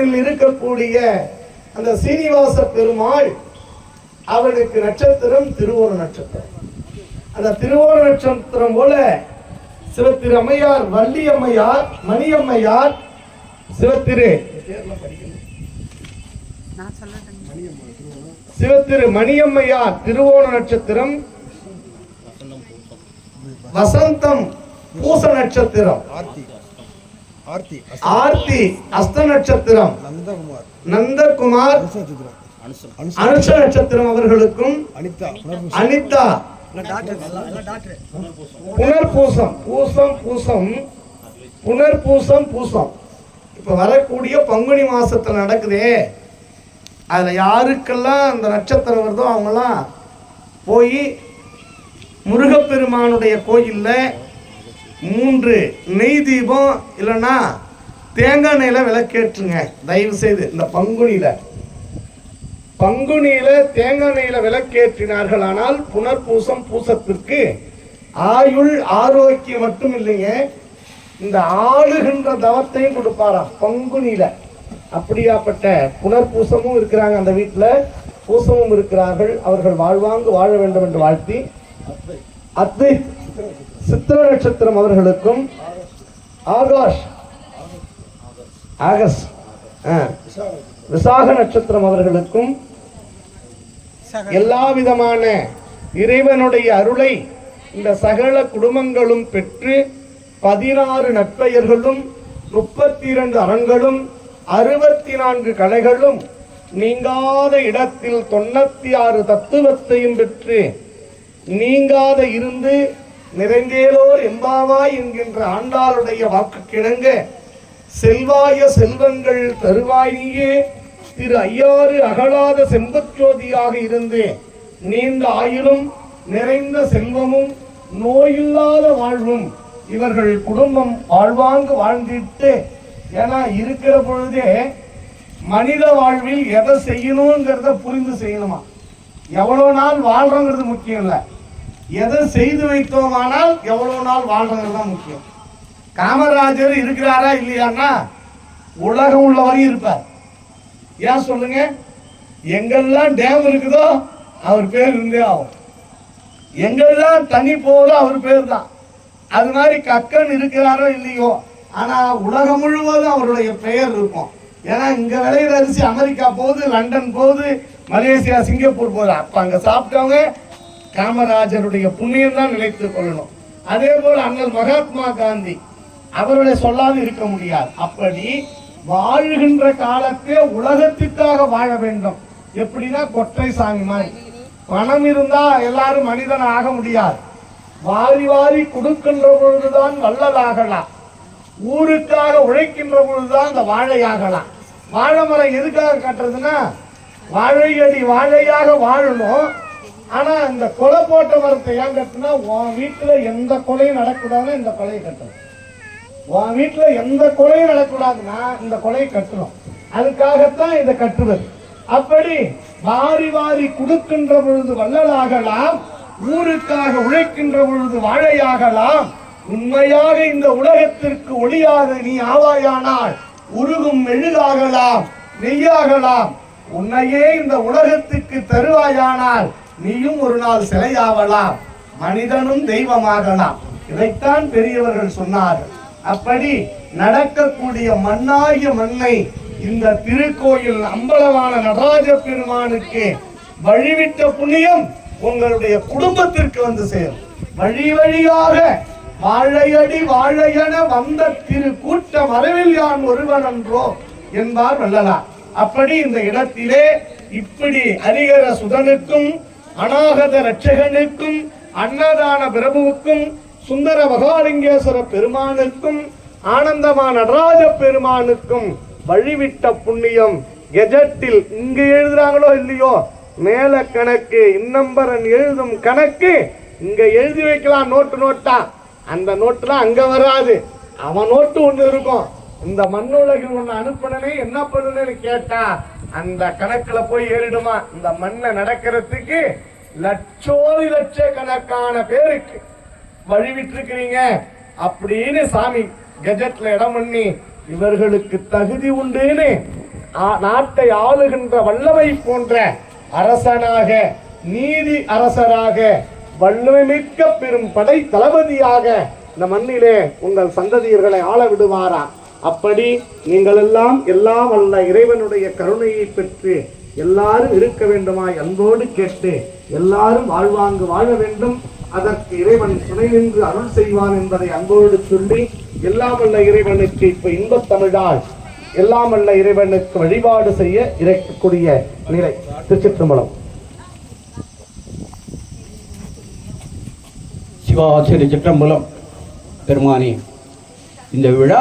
திருக்கோயிலில் இருக்கக்கூடிய அந்த சீனிவாச பெருமாள் அவனுக்கு நட்சத்திரம் திருவோண நட்சத்திரம். அந்த திருவோண நட்சத்திரம் போல சிவத்திரு அம்மையார், வள்ளி அம்மையார், மணியம்மையார், சிவத்திரு மணியம்மையார் திருவோண நட்சத்திரம், வசந்தம் பூச நட்சத்திரம், ஆர்த்தி அஸ்த நட்சத்திரம், நந்தகுமார் அனுஷ நட்சத்திரம் அவர்களுக்கும், அனிதா புனர்பூசம் பூசம். இப்ப வரக்கூடிய பங்குனி மாசத்துல நடக்குதே, அதுல யாருக்கெல்லாம் அந்த நட்சத்திரம் வருதோ அவங்கெல்லாம் போய் முருகப்பெருமானுடைய கோயில்ல 3 நெய் தீபம் இல்லைன்னா தேங்காய் நெய்ல விளக்கேற்றுங்க. தயவு செய்து இந்த பங்குனியில தேங்காய் நெய்ல விளக்கேற்றினார்கள். ஆனால் புனர்பூசம் பூசத்திற்கு ஆயுள் ஆரோக்கியம் மட்டும் இல்லைங்க, இந்த ஆளுகின்ற தவத்தையும் கொடுப்பாராம் பங்குனியில. அப்படியாப்பட்ட புனர்பூசமும் இருக்கிறாங்க அந்த வீட்டுல, பூசமும் இருக்கிறார்கள். அவர்கள் வாழ்வாங்கு வாழ வேண்டும் என்று வாழ்த்தி, அத்வைத் சித்திர நட்சத்திரம் அவர்களுக்கும், ஆகஸ்ட் விசாக நட்சத்திரம் அவர்களுக்கும் எல்லா விதமான இறைவனுடைய அருளை இந்த சகல குடும்பங்களும் பெற்று 16 நற்பெயர்களும் 32 அறங்களும் 64 கலைகளும் நீங்காத இடத்தில் 96 தத்துவத்தையும் பெற்று நீங்காத இருந்து நிறைந்தேலோர் எம்பாவாய் என்கின்ற ஆண்டாளுடைய வாக்கு கிணங்க செல்வாய செல்வங்கள் தருவாய் நீயே திரு ஐயாறு அகலாத செம்பச்சோதியாக இருந்து நீண்ட ஆயுளும் நிறைந்த செல்வமும் நோயில்லாத வாழ்வும் இவர்கள் குடும்பம் வாழ்வாங்கு வாழ்ந்திட்டு. ஏன்னா இருக்கிற பொழுதே மனித வாழ்வில் எதை செய்யணுங்கிறத புரிந்து செய்யணுமா. எவ்வளவு நாள் வாழ்றோங்கிறது முக்கியம் இல்லை, எதை செய்து வைத்தோமானால் எவ்வளவு நாள் வாழ்றோங்கிறது தான் முக்கியம். காமராஜர் இருக்கிறாரா இல்லையான்னா உலகம் உள்ளவரையும் இருப்பார். ஏன் சொல்லுங்க, எங்கெல்லாம் டேம் இருக்குதோ அவர் பேர் இருந்தே ஆகும், எங்கெல்லாம் தண்ணி போகுதோ அவர் பேர் தான். அது மாதிரி கக்கன் இருக்கிறாரோ இல்லையோ, ஆனா உலகம் முழுவதும் அவருடைய பெயர் இருக்கும். ஏன்னா இங்க விளையிற அரிசி அமெரிக்கா போகுது, லண்டன் போகுது, மலேசியா, சிங்கப்பூர் போகுது. அப்ப அங்க சாப்பிட்டவங்க காமராஜருடைய புண்ணியம் தான் நிலைத்துக் கொள்ளணும். அதே போல அண்ணல் மகாத்மா காந்தி அவர்களை சொல்லாது இருக்க முடியாது. அப்படி வாழ்கின்ற காலத்தே உலகத்திற்காக வாழ வேண்டும். எப்படின்னா கொற்றை சாமி மாதிரி பணம் இருந்தா எல்லாரும் மனிதன் ஆக முடியாது. வாரி வாரி கொடுக்கின்ற பொழுதுதான் வள்ளலாகலாம், ஊருக்காக உழைக்கின்ற பொழுதுதான் இந்த வாழையாகலாம். வாழை மரம் எதுக்காக கட்டுறதுன்னா வாழையடி வாழையாக வாழணும். ஆனா இந்த கொலை போட்ட மரத்தை ஏன் கட்டுனா, உன் வீட்டுல எந்த கொலையும் நடக்கூடாதுன்னா இந்த கொலையை கட்டணும், உன் வீட்டுல எந்த கொலையும் நடக்கூடாதுன்னா இந்த கொலையை கட்டணும். அதுக்காகத்தான் இதை கட்டுவது. அப்படி வாரி வாரி கொடுக்கின்ற பொழுது வள்ளலாகலாம், ஊருக்காக உழைக்கின்ற பொழுது வாழையாகலாம். உண்மையாக இந்த உலகத்திற்கு ஒளியாக நீ ஆவாயானால் உருகும் மெழுகாகலாம், நெய்யாகலாம். உன்னையே இந்த உலகத்துக்கு தருவாயானால் நீயும் ஒரு நாள் சிலையாகலாம், மனிதனும் தெய்வமாகலாம். இதைத்தான் பெரியவர்கள் சொன்னார்கள். அப்படி நடக்கக்கூடிய மண்ணாகிய மண்ணை இந்த திருக்கோயில் அம்பலமான நடராஜ பெருமானுக்கு வழிவிட்ட புண்ணியம் உங்களுடைய குடும்பத்திற்கு வந்து சேரும். வழி வழியாக வாழையடி வாழையன வந்த திரு கூட்டம் அறிவில் யான் ஒருவன் என்றோ என்பார் வள்ளலார். அப்படி இந்த இடத்திலே இப்படி ஹரிஹர சுதனுக்கும் அநாகத ரட்சகனுக்கும் அன்னதான பிரபுவுக்கும் சுந்தர மகாலிங்கேஸ்வர பெருமானுக்கும் ஆனந்தமா நடராஜ பெருமானுக்கும் வழிவிட்ட புண்ணியம் கெஜெட்டில் இங்கு எழுதுறாங்களோ இல்லையோ, மேல கணக்கு இன்னம்பரன் எழுதும் கணக்கு இங்க எழுதி வைக்கலாம், நோட்டு நோட்டா. அந்த நோட்டுலாம் அங்க வராது, அவன் நோட்டு ஒண்ணு இருக்கும். இந்த மண்ணுலகில் ஒண்ணு அனுப்பினே என்ன பண்ணுன்னு கேட்டா அந்த கணக்குல போய் ஏறிடுமா. இந்த மண்ணை நடக்கிறதுக்கு லட்சோதி லட்சக்கணக்கான பேருக்கு வழிவிட்டிருக்கிறீங்க அப்படின்னு சாமி கெஜெட்ல இடம் பண்ணி இவர்களுக்கு தகுதி உண்டுன்னு நாட்டை ஆளுகின்ற வல்லமை போன்ற அரசனாக, நீதி அரசராக, வல்லமை மிக்க பெரும் படை தளபதியாக இந்த மண்ணிலே உங்கள் சந்ததியர்களை ஆள விடுவாரா? அப்படி நீங்கள் எல்லாம் எல்லாம் வல்ல இறைவனுடைய கருணையை பெற்று எல்லாரும் இருக்க வேண்டுமாய் அன்போடு கேட்டு எல்லாரும் வாழ்வாங்கு வாழ வேண்டும். அதற்கு இறைவன் துணை நின்று அருள் செய்வான் என்பதை அன்போடு சொல்லி, எல்லாம் வல்ல இறைவனுக்கு இப்ப இன்பத் தமிழால் எல்லாம் வல்ல இறைவனுக்கு வழிபாடு செய்ய இருக்கக்கூடிய நிலை. திருச்சிற்றம்பலம். சிவா திருச்சிற்றம்பலம். பெருமானே, இந்த விழா